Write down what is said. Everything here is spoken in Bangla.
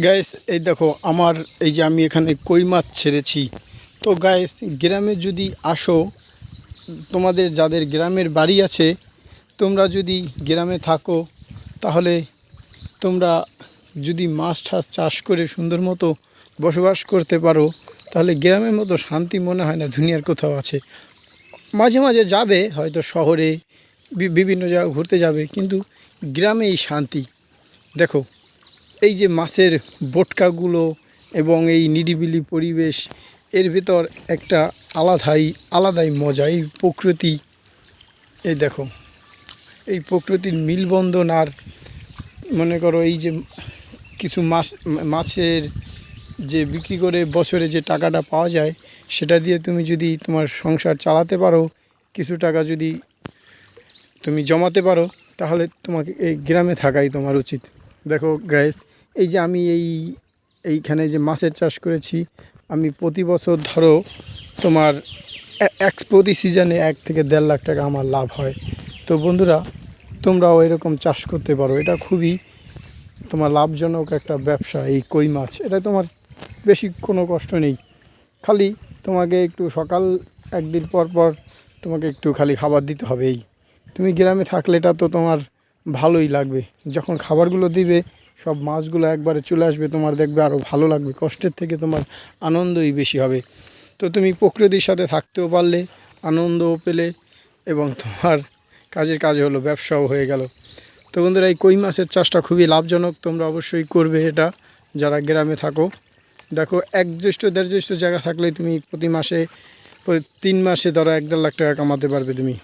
গাইস এই দেখো আমার এই যে আমি এখানে কই মাছ ছেড়েছি। তো গাইস গ্রামে যদি আসো, তোমাদের যাদের গ্রামের বাড়ি আছে, তোমরা যদি গ্রামে থাকো, তাহলে তোমরা যদি মাছ ঠাস চাষ করে সুন্দর মতো বসবাস করতে পারো, তাহলে গ্রামের মতো শান্তি মনে হয় না দুনিয়ার কোথাও আছে। মাঝে মাঝে যাবে হয়তো শহরে, বিভিন্ন জায়গায় ঘুরতে যাবে, কিন্তু গ্রামেই শান্তি। দেখো এই যে মাছের বোটকাগুলো এবং এই নিরিবিলি পরিবেশ, এর ভিতর একটা আলাদাই মজা। এই প্রকৃতি, এই দেখো এই প্রকৃতির মিলবন্ধন। আর মনে করো এই যে কিছু মাছের যে বিক্রি করে বছরে যে টাকাটা পাওয়া যায়, সেটা দিয়ে তুমি যদি তোমার সংসার চালাতে পারো, কিছু টাকা যদি তুমি জমাতে পারো, তাহলে তোমাকে এই গ্রামে থাকাই তোমার উচিত। দেখো গাইস, এই যে আমি এইখানে যে মাছের চাষ করেছি, আমি প্রতি বছর ধরো তোমার প্রতি সিজনে 1 থেকে 1.5 লাখ টাকা আমার লাভ হয়। তো বন্ধুরা, তোমরাও এরকম চাষ করতে পারো। এটা খুবই তোমার লাভজনক একটা ব্যবসা। এই কই মাছ, এটা তোমার বেশি কোনো কষ্ট নেই। খালি তোমাকে একটু সকাল একদিন পর পর তোমাকে একটু খালি খাবার দিতে হবে। তুমি গ্রামে থাকলে এটা তো তোমার ভালোই লাগবে। যখন খাবারগুলো দিবে, সব মাছগুলো একবারে চলে আসবে, তোমার দেখবে আরও ভালো লাগবে। কষ্টের থেকে তোমার আনন্দই বেশি হবে। তো তুমি প্রকৃতির সাথে থাকতেও পারলে, আনন্দও পেলে, এবং তোমার কাজের কাজ হলো, ব্যবসাও হয়ে গেল। তো বন্ধুরা, এই কই মাছের চাষটা খুবই লাভজনক। তোমরা অবশ্যই করবে এটা, যারা গ্রামে থাকো। দেখো 1 জ্যৈষ্ঠ 1.5 জ্যৈষ্ঠ জায়গা থাকলেই তুমি প্রতি মাসে 3 মাসে ধরো 1-1.5 লাখ টাকা কামাতে পারবে তুমি।